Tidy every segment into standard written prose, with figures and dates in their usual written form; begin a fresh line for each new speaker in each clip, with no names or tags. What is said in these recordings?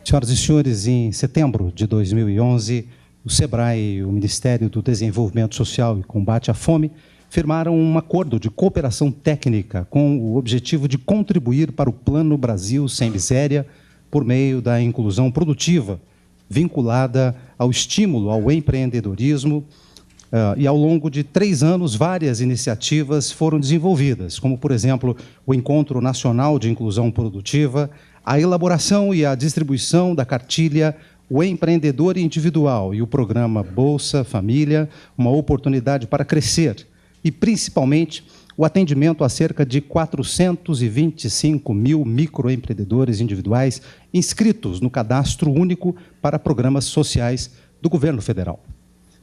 Senhoras e senhores, em setembro de 2011, o SEBRAE e o Ministério do Desenvolvimento Social e Combate à Fome firmaram um acordo de cooperação técnica com o objetivo de contribuir para o Plano Brasil Sem Miséria por meio da inclusão produtiva, vinculada ao estímulo ao empreendedorismo. E ao longo de 3 anos, várias iniciativas foram desenvolvidas, como, por exemplo, o Encontro Nacional de Inclusão Produtiva, a elaboração e a distribuição da cartilha O Empreendedor Individual e o programa Bolsa Família, uma oportunidade para crescer, e, principalmente, o atendimento a cerca de 425 mil microempreendedores individuais inscritos no Cadastro Único para Programas Sociais do Governo Federal.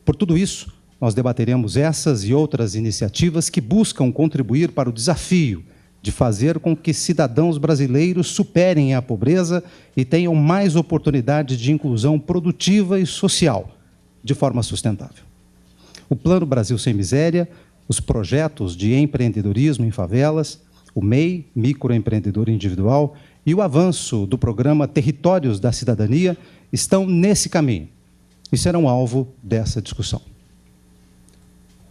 Por tudo isso, nós debateremos essas e outras iniciativas que buscam contribuir para o desafio de fazer com que cidadãos brasileiros superem a pobreza e tenham mais oportunidades de inclusão produtiva e social, de forma sustentável. O Plano Brasil Sem Miséria, os projetos de empreendedorismo em favelas, o MEI, Microempreendedor Individual, e o avanço do programa Territórios da Cidadania estão nesse caminho e serão alvo dessa discussão.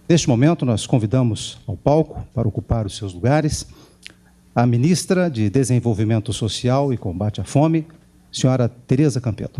Neste momento, nós convidamos ao palco para ocupar os seus lugares a ministra de Desenvolvimento Social e Combate à Fome, senhora Tereza Campelo.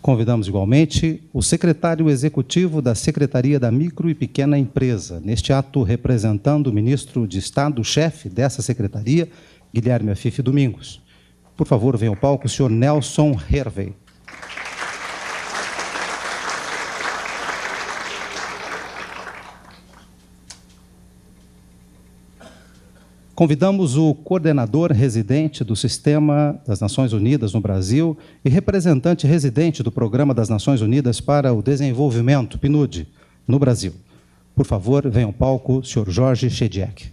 Convidamos igualmente o secretário executivo da Secretaria da Micro e Pequena Empresa, neste ato representando o ministro de Estado-chefe dessa secretaria, Guilherme Afife Domingos. Por favor, venha ao palco o senhor Nelson Hervey. Convidamos o coordenador residente do Sistema das Nações Unidas no Brasil e representante residente do Programa das Nações Unidas para o Desenvolvimento, PNUD, no Brasil. Por favor, venha ao palco o senhor Jorge Shediek.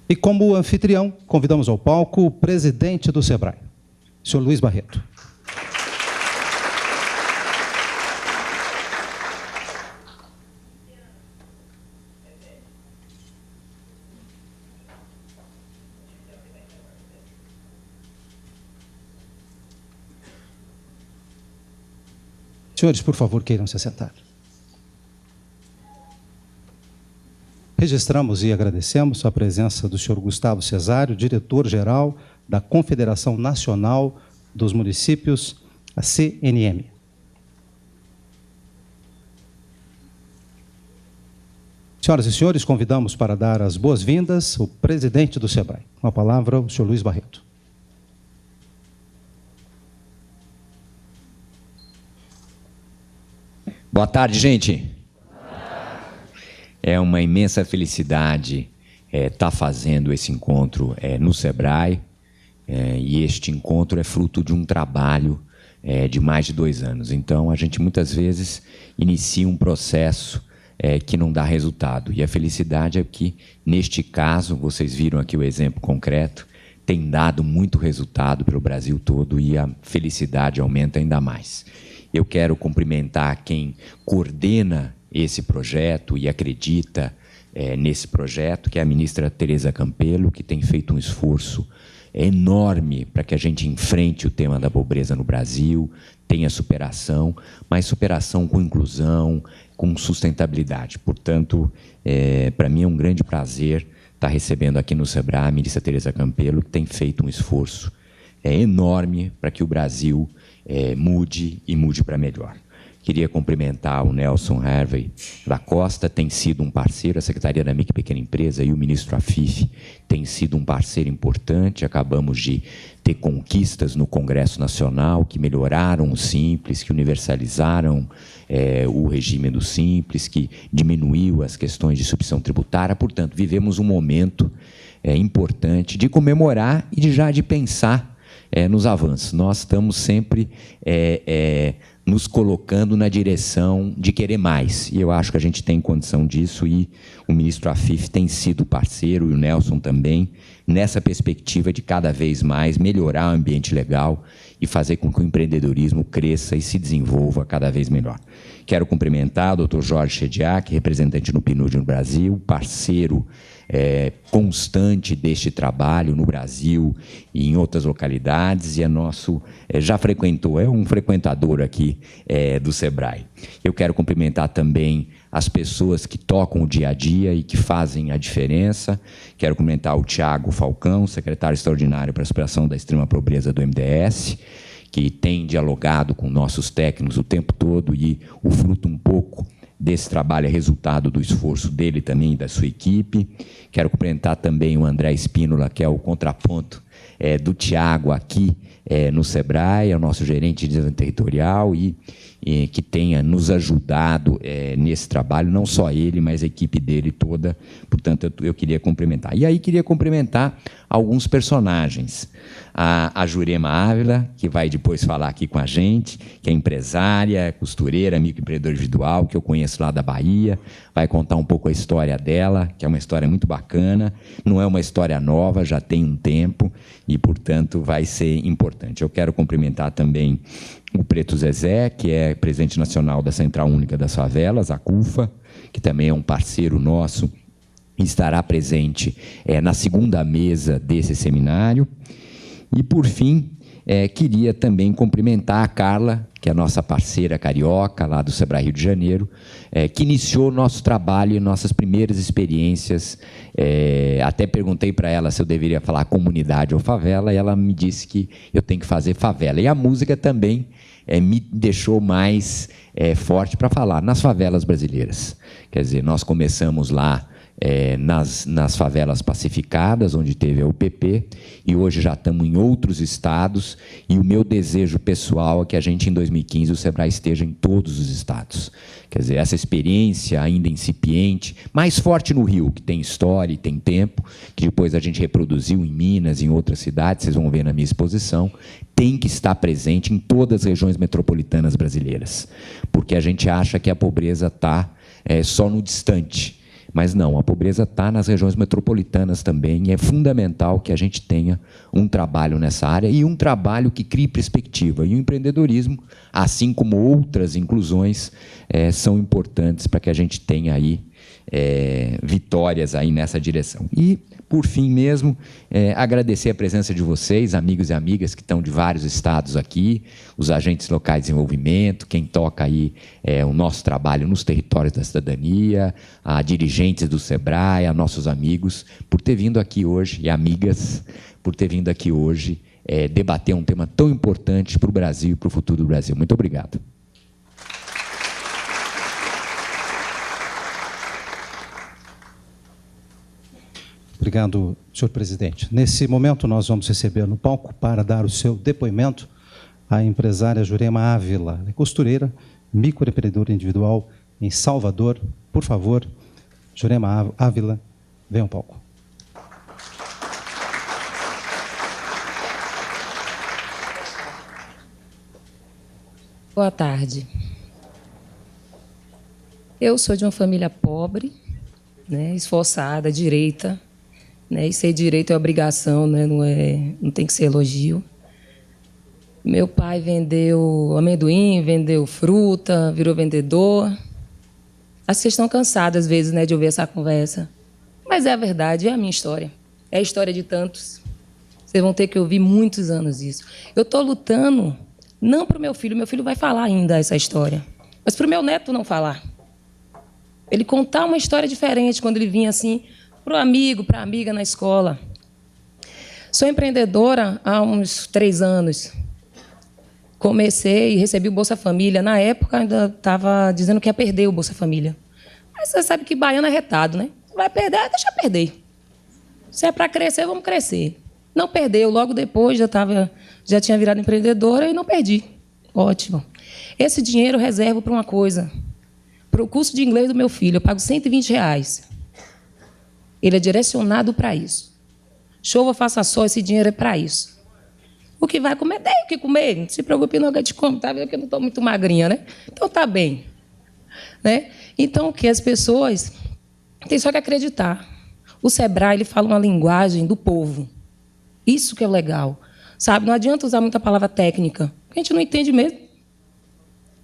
E como anfitrião, convidamos ao palco o presidente do SEBRAE, o senhor Luiz Barreto. Senhores, por favor, queiram se assentar. Registramos e agradecemos a presença do senhor Gustavo Cesário, diretor-geral da Confederação Nacional dos Municípios, a CNM. Senhoras e senhores, convidamos para dar as boas-vindas o presidente do SEBRAE. Com a palavra, o senhor Luiz Barreto.
Boa tarde, gente. É uma imensa felicidade estar fazendo esse encontro no SEBRAE, e este encontro é fruto de um trabalho de mais de 2 anos. Então, a gente muitas vezes inicia um processo que não dá resultado. E a felicidade é que, neste caso, vocês viram aqui o exemplo concreto, tem dado muito resultado pelo Brasil todo e a felicidade aumenta ainda mais. Eu quero cumprimentar quem coordena esse projeto e acredita nesse projeto, que é a ministra Tereza Campelo, que tem feito um esforço enorme para que a gente enfrente o tema da pobreza no Brasil, tenha superação, mas superação com inclusão, com sustentabilidade. Portanto, para mim é um grande prazer estar recebendo aqui no SEBRAE a ministra Tereza Campelo, que tem feito um esforço enorme para que o Brasil mude e mude para melhor. Queria cumprimentar o Nelson Hervey da Costa, tem sido um parceiro, a Secretaria da Micro e Pequena Empresa e o ministro Afife tem sido um parceiro importante. Acabamos de ter conquistas no Congresso Nacional que melhoraram o Simples, que universalizaram o regime do Simples, que diminuiu as questões de substituição tributária. Portanto, vivemos um momento importante de comemorar e de pensar nos avanços. Nós estamos sempre nos colocando na direção de querer mais. E eu acho que a gente tem condição disso, e o ministro Afif tem sido parceiro, e o Nelson também, nessa perspectiva de cada vez mais melhorar o ambiente legal e fazer com que o empreendedorismo cresça e se desenvolva cada vez melhor. Quero cumprimentar o Dr. Jorge Chediak, representante no PNUD no Brasil, parceiro constante deste trabalho no Brasil e em outras localidades, e já frequentou, é um frequentador aqui do SEBRAE. Eu quero cumprimentar também as pessoas que tocam o dia a dia e que fazem a diferença. Quero cumprimentar o Tiago Falcão, secretário extraordinário para a superação da extrema pobreza do MDS, que tem dialogado com nossos técnicos o tempo todo, e o fruto um pouco desse trabalho é resultado do esforço dele também e da sua equipe. Quero cumprimentar também o André Espínola, que é o contraponto do Tiago aqui no SEBRAE, é o nosso gerente de desenvolvimento territorial e que tenha nos ajudado nesse trabalho, não só ele, mas a equipe dele toda. Portanto, eu queria cumprimentar. E aí queria cumprimentar alguns personagens. A Jurema Ávila, que vai depois falar aqui com a gente, que é empresária, costureira, microempreendedora individual, que eu conheço lá da Bahia, vai contar um pouco a história dela, que é uma história muito bacana, não é uma história nova, já tem um tempo, e, portanto, vai ser importante. Eu quero cumprimentar também o Preto Zezé, que é presidente nacional da Central Única das Favelas, a CUFA, que também é um parceiro nosso, e estará presente na segunda mesa desse seminário. E, por fim, queria também cumprimentar a Carla, que é a nossa parceira carioca, lá do SEBRAE Rio de Janeiro, que iniciou o nosso trabalho e nossas primeiras experiências. Até perguntei para ela se eu deveria falar comunidade ou favela, e ela me disse que eu tenho que fazer favela. E a música também me deixou mais forte para falar nas favelas brasileiras. Quer dizer, nós começamos lá nas favelas pacificadas, onde teve a UPP, e hoje já estamos em outros estados, e o meu desejo pessoal é que a gente, em 2015, o SEBRAE esteja em todos os estados. Quer dizer, essa experiência ainda incipiente, mais forte no Rio, que tem história e tem tempo, que depois a gente reproduziu em Minas, em outras cidades, vocês vão ver na minha exposição, tem que estar presente em todas as regiões metropolitanas brasileiras, porque a gente acha que a pobreza está só no distante. Mas não, a pobreza está nas regiões metropolitanas também, e é fundamental que a gente tenha um trabalho nessa área, e um trabalho que crie perspectiva. E o empreendedorismo, assim como outras inclusões, são importantes para que a gente tenha aí vitórias aí nessa direção. E, por fim mesmo, agradecer a presença de vocês, amigos e amigas que estão de vários estados aqui, os agentes locais de desenvolvimento, quem toca aí o nosso trabalho nos territórios da cidadania, a dirigentes do SEBRAE, a nossos amigos, por ter vindo aqui hoje, e amigas, por ter vindo aqui hoje debater um tema tão importante para o Brasil e para o futuro do Brasil. Muito obrigado.
Obrigado, senhor presidente. Nesse momento, nós vamos receber no palco, para dar o seu depoimento, a empresária Jurema Ávila, costureira, microempreendedora individual em Salvador. Por favor, Jurema Ávila, venha ao palco.
Boa tarde. Eu sou de uma família pobre, esforçada, direita, e ser direito é obrigação, não tem que ser elogio. Meu pai vendeu amendoim, vendeu fruta, virou vendedor. Acho que vocês estão cansados, às vezes, de ouvir essa conversa. Mas é a verdade, é a minha história. É a história de tantos. Vocês vão ter que ouvir muitos anos isso. Eu estou lutando, não para o meu filho vai falar ainda essa história, mas para o meu neto não falar. Ele contar uma história diferente quando ele vinha assim, para o amigo, para a amiga na escola. Sou empreendedora há uns 3 anos. Comecei e recebi o Bolsa Família. Na época, ainda estava dizendo que ia perder o Bolsa Família. Mas você sabe que baiano é retado, né? Vai perder, deixa perder. Se é para crescer, vamos crescer. Não perdeu. Logo depois, já tinha virado empreendedora e não perdi. Ótimo. Esse dinheiro eu reservo para uma coisa. Para o curso de inglês do meu filho, eu pago R$120. Ele é direcionado para isso. Chova, faça sol, esse dinheiro é para isso. O que vai comer, tem o que comer. Não se preocupe, não, que eu te como, tá vendo que eu não estou muito magrinha, né? Então, tá bem. Então, o que as pessoas Tem só que acreditar. O Sebrae, ele fala uma linguagem do povo. Isso que é o legal. Sabe? Não adianta usar muita palavra técnica, porque a gente não entende mesmo.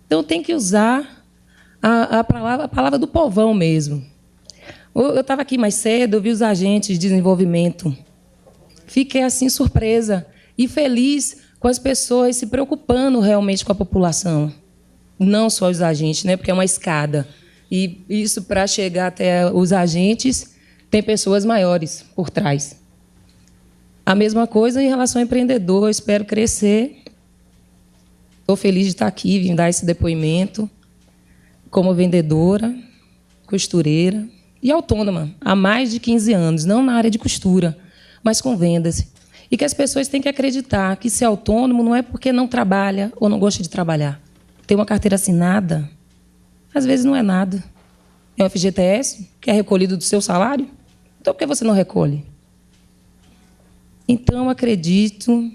Então, tem que usar a palavra do povão mesmo. Eu estava aqui mais cedo, eu vi os agentes de desenvolvimento. Fiquei, assim, surpresa e feliz com as pessoas se preocupando realmente com a população. Não só os agentes, né? Porque é uma escada. E isso, para chegar até os agentes, tem pessoas maiores por trás. A mesma coisa em relação ao empreendedor. Eu espero crescer. Estou feliz de estar aqui, vim dar esse depoimento como vendedora, costureira e autônoma há mais de 15 anos, não na área de costura, mas com vendas. E que as pessoas têm que acreditar que ser autônomo não é porque não trabalha ou não gosta de trabalhar. Ter uma carteira assinada, às vezes não é nada. É um FGTS, que é recolhido do seu salário. Então, por que você não recolhe? Então, acredito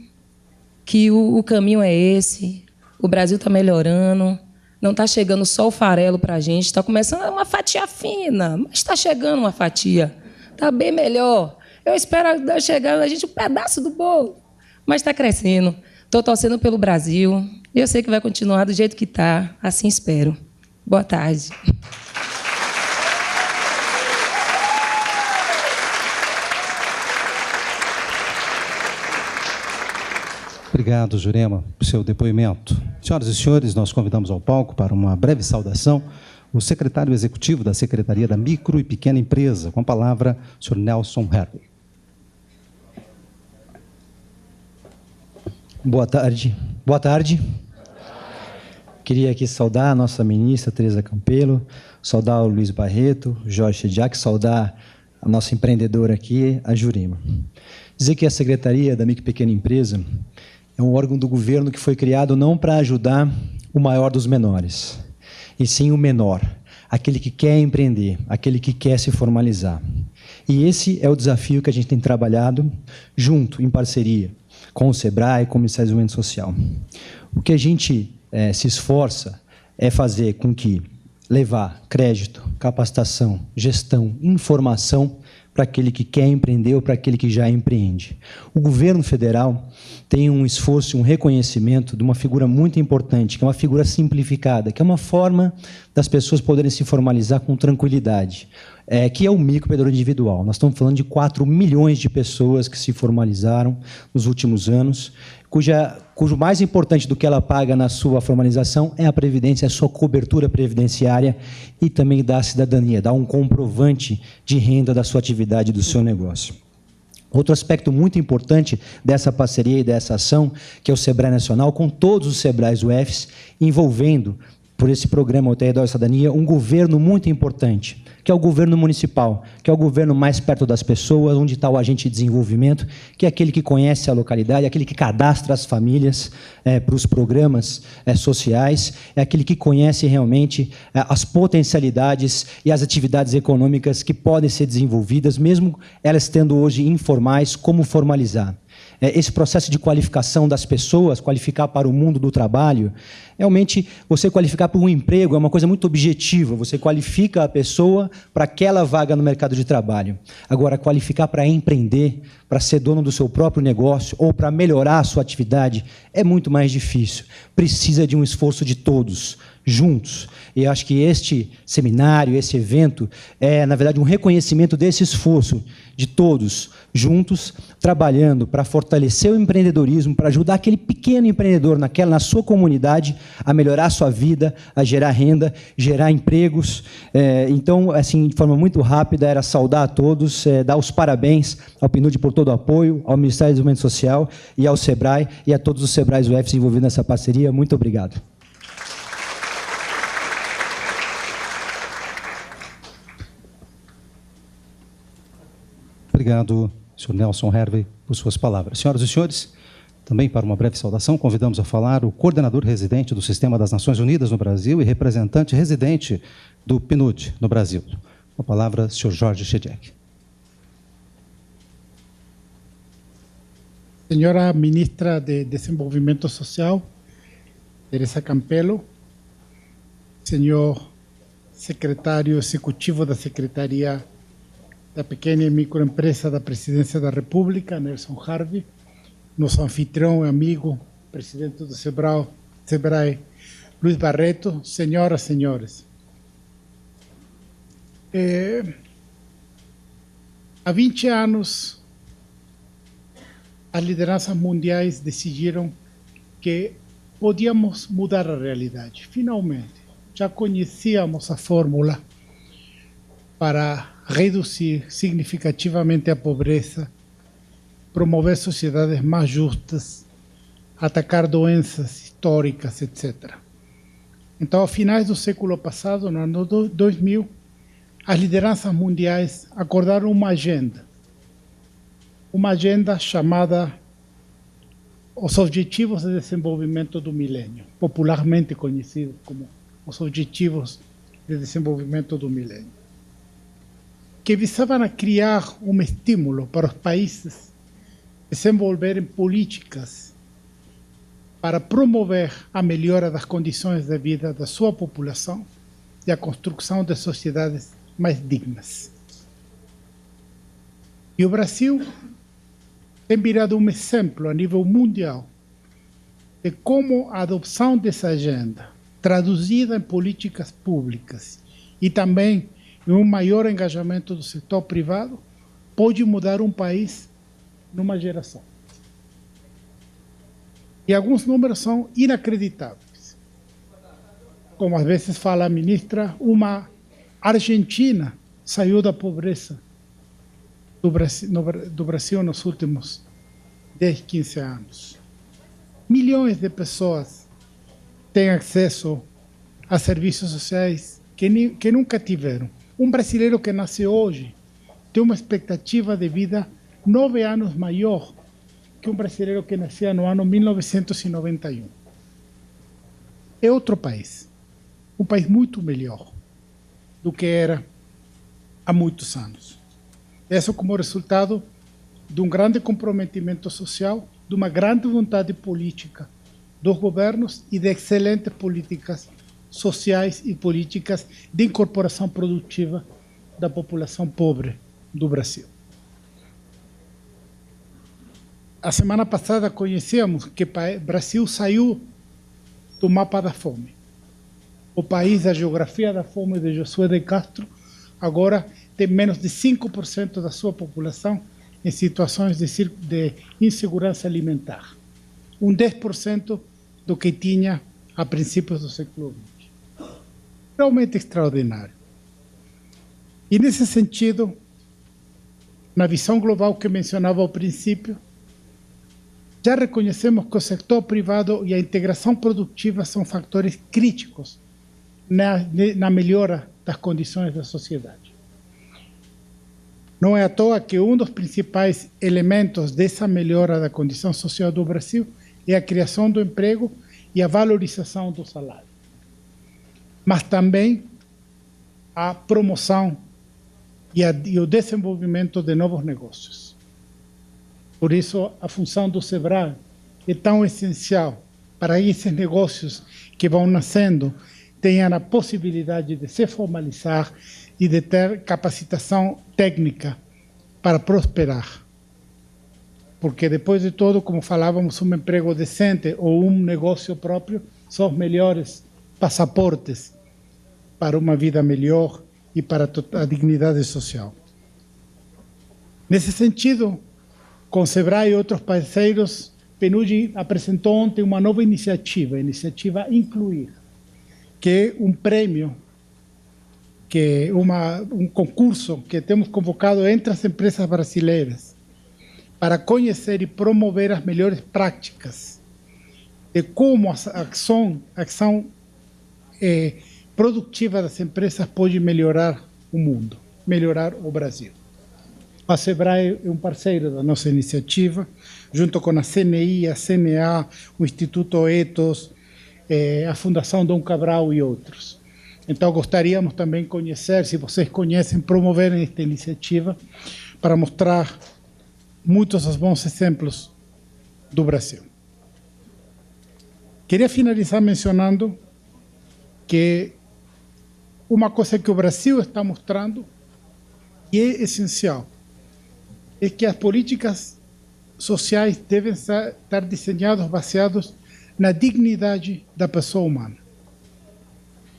que o caminho é esse. O Brasil está melhorando. Não está chegando só o farelo para a gente. Está começando uma fatia fina, mas está chegando uma fatia. Está bem melhor. Eu espero chegar a gente um pedaço do bolo. Mas está crescendo. Estou torcendo pelo Brasil. E eu sei que vai continuar do jeito que está. Assim espero. Boa tarde.
Obrigado, Jurema, por seu depoimento. Senhoras e senhores, nós convidamos ao palco para uma breve saudação o secretário executivo da Secretaria da Micro e Pequena Empresa. Com a palavra, o senhor Nelson Hervey.
Boa tarde. Boa tarde. Queria aqui saudar a nossa ministra, Tereza Campelo, saudar o Luiz Barreto, o Jorge Chediak, saudar a nossa empreendedora aqui, a Jurema. Dizer que a Secretaria da Micro e Pequena Empresa é um órgão do governo que foi criado não para ajudar o maior dos menores, e sim o menor, aquele que quer empreender, aquele que quer se formalizar. E esse é o desafio que a gente tem trabalhado junto, em parceria, com o Sebrae, com o Ministério do Desenvolvimento Social. O que a gente se esforça é fazer com que levar crédito, capacitação, gestão, informação para aquele que quer empreender ou para aquele que já empreende. O governo federal tem um esforço, um reconhecimento de uma figura muito importante, que é uma figura simplificada, que é uma forma das pessoas poderem se formalizar com tranquilidade, que é o microempreendedor individual. Nós estamos falando de 4 milhões de pessoas que se formalizaram nos últimos anos, cujo mais importante do que ela paga na sua formalização é a previdência, a sua cobertura previdenciária e também da cidadania, dá um comprovante de renda da sua atividade, do seu negócio. Outro aspecto muito importante dessa parceria e dessa ação, que é o Sebrae Nacional, com todos os Sebraes UFs, envolvendo, por esse programa Ao Território da Cidadania, um governo muito importante, que é o governo municipal, que é o governo mais perto das pessoas, onde está o agente de desenvolvimento, que é aquele que conhece a localidade, aquele que cadastra as famílias para os programas sociais, é aquele que conhece realmente as potencialidades e as atividades econômicas que podem ser desenvolvidas, mesmo elas tendo hoje informais, como formalizar. Esse processo de qualificação das pessoas, qualificar para o mundo do trabalho, realmente você qualificar para um emprego é uma coisa muito objetiva, você qualifica a pessoa para aquela vaga no mercado de trabalho. Agora, qualificar para empreender, para ser dono do seu próprio negócio ou para melhorar a sua atividade é muito mais difícil. Precisa de um esforço de todos, juntos. E eu acho que este seminário, esse evento, é, na verdade, um reconhecimento desse esforço de todos, juntos, trabalhando para fortalecer o empreendedorismo, para ajudar aquele pequeno empreendedor na sua comunidade a melhorar a sua vida, a gerar renda, gerar empregos. Então, assim, de forma muito rápida, era saudar a todos, dar os parabéns ao PNUD por todo o apoio, ao Ministério do Desenvolvimento Social e ao Sebrae e a todos os Sebraes UFs envolvidos nessa parceria. Muito obrigado.
Obrigado, senhor Nelson Hervey, por suas palavras. Senhoras e senhores, também para uma breve saudação, convidamos a falar o coordenador residente do Sistema das Nações Unidas no Brasil e representante residente do PNUD no Brasil. Com a palavra, senhor Jorge Chediak.
Senhora Ministra de Desenvolvimento Social, Tereza Campelo, senhor Secretário Executivo da Secretaria da pequena e microempresa da Presidência da República, Nelson Harvey, nosso anfitrião e amigo, presidente do SEBRAE, Luiz Barreto, senhoras e senhores. Há 20 anos, as lideranças mundiais decidiram que podíamos mudar a realidade. Finalmente, já conhecíamos a fórmula para reduzir significativamente a pobreza, promover sociedades mais justas, atacar doenças históricas, etc. Então, a finais do século passado, no ano 2000, as lideranças mundiais acordaram uma agenda chamada os Objetivos de Desenvolvimento do Milênio, popularmente conhecidos como os Objetivos de Desenvolvimento do Milênio, que visavam criar um estímulo para os países desenvolverem políticas para promover a melhora das condições de vida da sua população e a construção de sociedades mais dignas. E o Brasil tem virado um exemplo a nível mundial de como a adoção dessa agenda, traduzida em políticas públicas e também em um maior engajamento do setor privado, pode mudar um país numa geração. E alguns números são inacreditáveis. Como às vezes fala a ministra, uma Argentina saiu da pobreza do Brasil nos últimos 10, 15 anos. Milhões de pessoas têm acesso a serviços sociais que nunca tiveram. Um brasileiro que nasce hoje tem uma expectativa de vida 9 anos maior que um brasileiro que nascia no ano 1991. É outro país. Um país muito melhor do que era há muitos anos. Isso como resultado de um grande comprometimento social, de uma grande vontade política dos governos e de excelentes políticas sociais e políticas de incorporação produtiva da população pobre do Brasil. A semana passada conhecemos que o Brasil saiu do mapa da fome. O país, a geografia da fome de Josué de Castro, agora tem menos de 5% da sua população em situações de insegurança alimentar. 10% do que tinha a princípios do século XX. Realmente extraordinário. E nesse sentido, na visão global que mencionava ao princípio, já reconhecemos que o setor privado e a integração produtiva são fatores críticos na melhora das condições da sociedade. Não é à toa que um dos principais elementos dessa melhora da condição social do Brasil é a criação do emprego e a valorização do salário. Mas também a promoção e o desenvolvimento de novos negócios. Por isso, a função do SEBRAE é tão essencial para esses negócios que vão nascendo tenham a possibilidade de se formalizar e de ter capacitação técnica para prosperar. Porque, depois de tudo, como falávamos, um emprego decente ou um negócio próprio são os melhores passaportes para uma vida melhor e para a dignidade social. Nesse sentido, com o SEBRAE e outros parceiros, PNUD apresentou ontem uma nova iniciativa, a iniciativa Incluir, que é um prêmio, que é um concurso que temos convocado entre as empresas brasileiras para conhecer e promover as melhores práticas de como a ação produtiva das empresas pode melhorar o mundo, melhorar o Brasil. A SEBRAE é um parceiro da nossa iniciativa, junto com a CNI, a CNA, o Instituto Ethos, a Fundação Dom Cabral e outros. Então, gostaríamos também de conhecer, se vocês conhecem, promoverem esta iniciativa para mostrar muitos dos bons exemplos do Brasil. Queria finalizar mencionando que uma coisa que o Brasil está mostrando, que é essencial é que as políticas sociais devem estar desenhadas baseadas na dignidade da pessoa humana.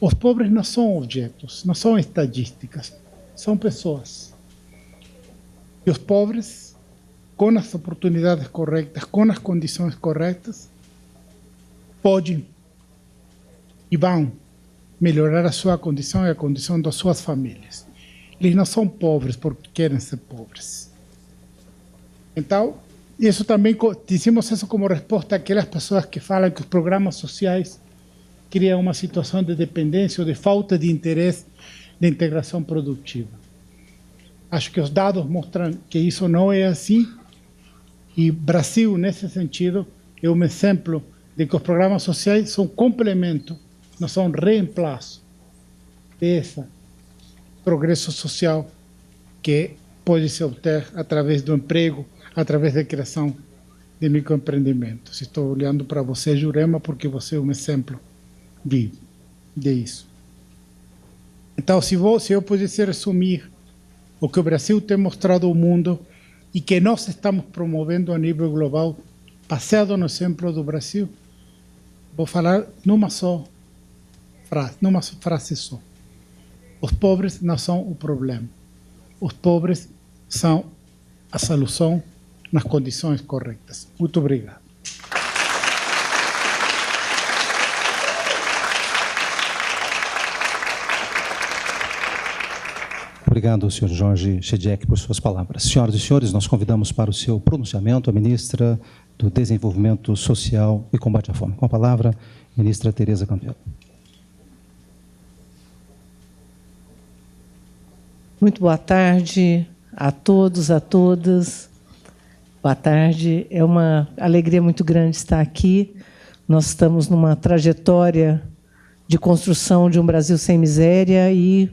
Os pobres não são objetos, não são estatísticas, são pessoas. E os pobres, com as oportunidades corretas, com as condições corretas, podem e vão melhorar a sua condição e a condição das suas famílias. Eles não são pobres porque querem ser pobres. Então, isso também, dizemos isso como resposta àquelas pessoas que falam que os programas sociais criam uma situação de dependência ou de falta de interesse de integração produtiva. Acho que os dados mostram que isso não é assim, e Brasil, nesse sentido, é um exemplo de que os programas sociais são complemento, não são reemplaço desse progresso social que pode se obter através do emprego, através da criação de microempreendimentos. Estou olhando para você, Jurema, porque você é um exemplo de isso. Então, se eu pudesse resumir o que o Brasil tem mostrado ao mundo e que nós estamos promovendo a nível global, baseado no exemplo do Brasil, vou falar numa frase só. Os pobres não são o problema. Os pobres são a solução nas condições corretas. Muito obrigado.
Obrigado, senhor Jorge Chediek, por suas palavras. Senhoras e senhores, nós convidamos para o seu pronunciamento a ministra do Desenvolvimento Social e Combate à Fome. Com a palavra, ministra Tereza Campelo.
Muito boa tarde a todos, a todas. Boa tarde. É uma alegria muito grande estar aqui. Nós estamos numa trajetória de construção de um Brasil sem miséria e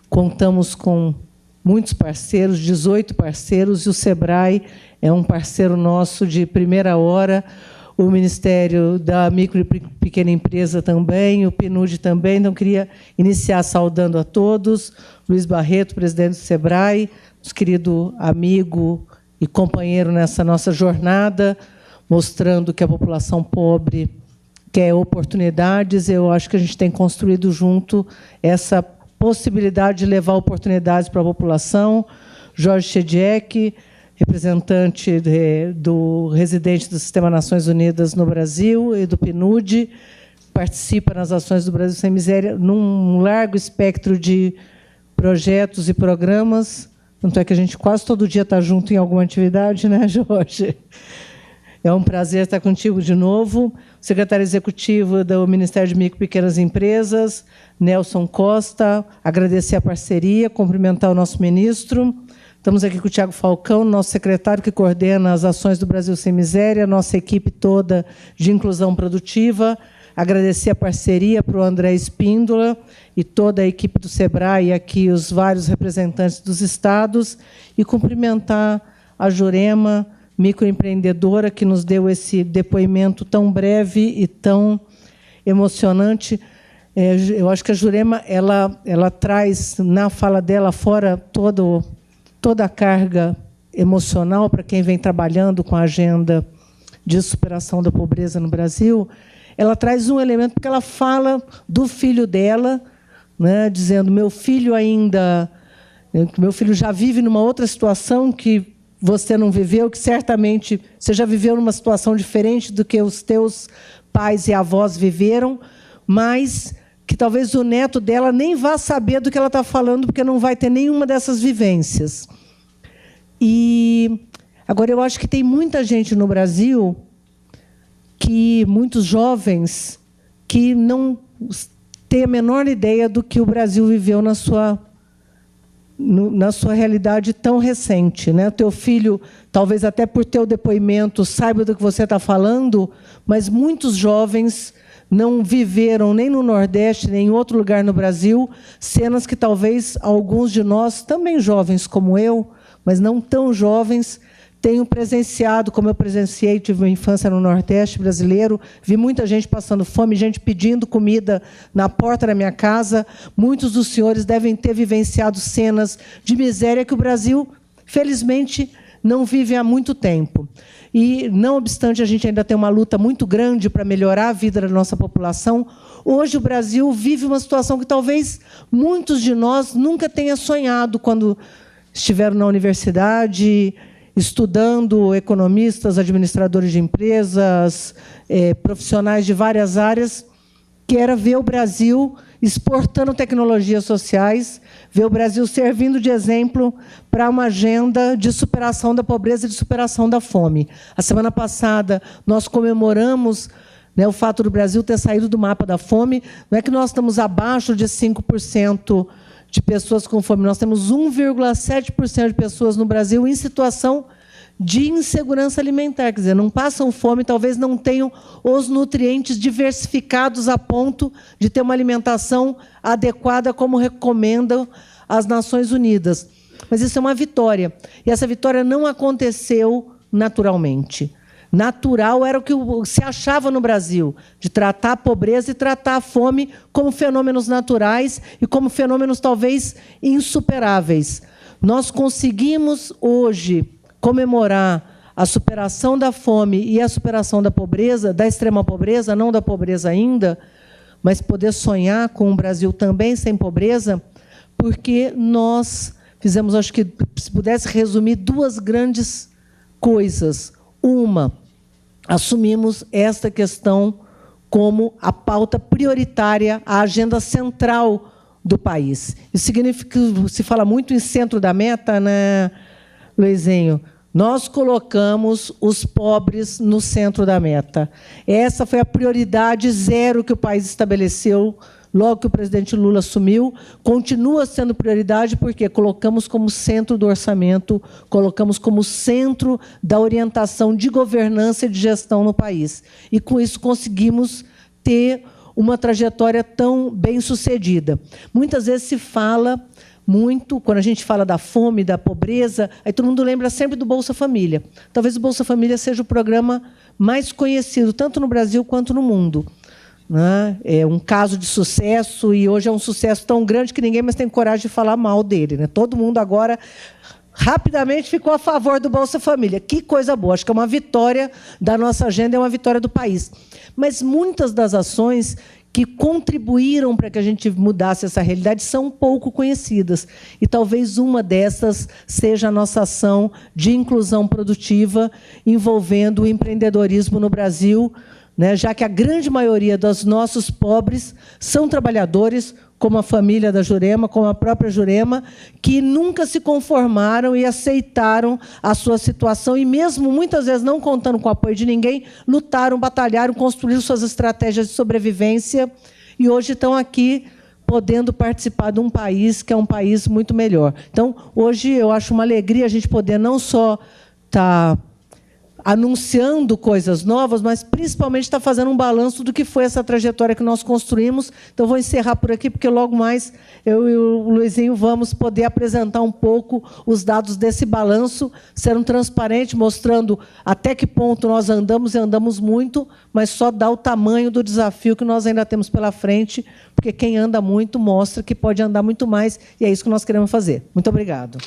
contamos com muitos parceiros, 18 parceiros, e o SEBRAE é um parceiro nosso de primeira hora, o Ministério da Micro e Pequena Empresa também, o PNUD também. Então, queria iniciar saudando a todos. Luiz Barreto, presidente do SEBRAE, nosso querido amigo e companheiro nessa nossa jornada, mostrando que a população pobre quer oportunidades. Eu acho que a gente tem construído junto essa possibilidade de levar oportunidades para a população. Jorge Chediek, representante do residente do Sistema Nações Unidas no Brasil e do PNUD, participa nas ações do Brasil Sem Miséria num largo espectro de projetos e programas. Tanto é que a gente quase todo dia está junto em alguma atividade, né, Jorge? É um prazer estar contigo de novo. Secretário Executivo do Ministério de Micro e Pequenas Empresas, Nelson Costa, agradecer a parceria, cumprimentar o nosso ministro. Estamos aqui com o Tiago Falcão, nosso secretário que coordena as ações do Brasil Sem Miséria, a nossa equipe toda de inclusão produtiva. Agradecer a parceria para o André Espíndola e toda a equipe do SEBRAE, e aqui os vários representantes dos estados, e cumprimentar a Jurema, microempreendedora, que nos deu esse depoimento tão breve e tão emocionante. Eu acho que a Jurema ela traz, na fala dela, fora toda a carga emocional para quem vem trabalhando com a agenda de superação da pobreza no Brasil. Ela traz um elemento, porque ela fala do filho dela, né, dizendo: meu filho já vive numa outra situação que você não viveu, que certamente você já viveu numa situação diferente do que os teus pais e avós viveram, mas que talvez o neto dela nem vá saber do que ela está falando, porque não vai ter nenhuma dessas vivências. E agora eu acho que tem muita gente no Brasil, muitos jovens, que não têm a menor ideia do que o Brasil viveu na sua realidade tão recente, né? O teu filho, talvez até por teu depoimento, saiba do que você está falando, mas muitos jovens não viveram nem no Nordeste, nem em outro lugar no Brasil, cenas que talvez alguns de nós, também jovens como eu, mas não tão jovens, tenho presenciado, como eu presenciei, tive uma infância no Nordeste brasileiro, vi muita gente passando fome, gente pedindo comida na porta da minha casa. Muitos dos senhores devem ter vivenciado cenas de miséria que o Brasil, felizmente, não vive há muito tempo. E, não obstante, a gente ainda tem uma luta muito grande para melhorar a vida da nossa população. Hoje, o Brasil vive uma situação que talvez muitos de nós nunca tenham sonhado quando estiveram na universidade, estudando, economistas, administradores de empresas, profissionais de várias áreas, que era ver o Brasil exportando tecnologias sociais, ver o Brasil servindo de exemplo para uma agenda de superação da pobreza e de superação da fome. A semana passada, nós comemoramos, né, o fato do Brasil ter saído do mapa da fome. Não é que nós estamos abaixo de 5% de pessoas com fome, nós temos 1,7% de pessoas no Brasil em situação de insegurança alimentar, quer dizer, não passam fome, talvez não tenham os nutrientes diversificados a ponto de ter uma alimentação adequada, como recomendam as Nações Unidas. Mas isso é uma vitória. E essa vitória não aconteceu naturalmente. Natural era o que se achava no Brasil, de tratar a pobreza e tratar a fome como fenômenos naturais e como fenômenos talvez insuperáveis. Nós conseguimos hoje comemorar a superação da fome e a superação da pobreza, da extrema pobreza, não da pobreza ainda, mas poder sonhar com um Brasil também sem pobreza, porque nós fizemos, acho que, se pudesse resumir, duas grandes coisas. Uma, assumimos esta questão como a pauta prioritária, a agenda central do país. Isso significa que se fala muito em centro da meta, né, Luizinho? Nós colocamos os pobres no centro da meta. Essa foi a prioridade zero que o país estabeleceu logo que o presidente Lula assumiu. Continua sendo prioridade porque colocamos como centro do orçamento, colocamos como centro da orientação de governança e de gestão no país. E, com isso, conseguimos ter uma trajetória tão bem-sucedida. Muitas vezes se fala muito, quando a gente fala da fome, da pobreza, aí todo mundo lembra sempre do Bolsa Família. Talvez o Bolsa Família seja o programa mais conhecido, tanto no Brasil quanto no mundo. Né? É um caso de sucesso, e hoje é um sucesso tão grande que ninguém mais tem coragem de falar mal dele. Né? Todo mundo agora, rapidamente, ficou a favor do Bolsa Família. Que coisa boa, acho que é uma vitória da nossa agenda, é uma vitória do país. Mas muitas das ações que contribuíram para que a gente mudasse essa realidade são pouco conhecidas. E talvez uma dessas seja a nossa ação de inclusão produtiva envolvendo o empreendedorismo no Brasil, né, já que a grande maioria dos nossos pobres são trabalhadores, como a família da Jurema, como a própria Jurema, que nunca se conformaram e aceitaram a sua situação, e mesmo, muitas vezes, não contando com o apoio de ninguém, lutaram, batalharam, construíram suas estratégias de sobrevivência, e hoje estão aqui podendo participar de um país que é um país muito melhor. Então, hoje, eu acho uma alegria a gente poder não só estar anunciando coisas novas, mas, principalmente, está fazendo um balanço do que foi essa trajetória que nós construímos. Então, vou encerrar por aqui, porque logo mais eu e o Luizinho vamos poder apresentar um pouco os dados desse balanço, sendo transparente, mostrando até que ponto nós andamos, e andamos muito, mas só dá o tamanho do desafio que nós ainda temos pela frente, porque quem anda muito mostra que pode andar muito mais, e é isso que nós queremos fazer. Muito obrigado.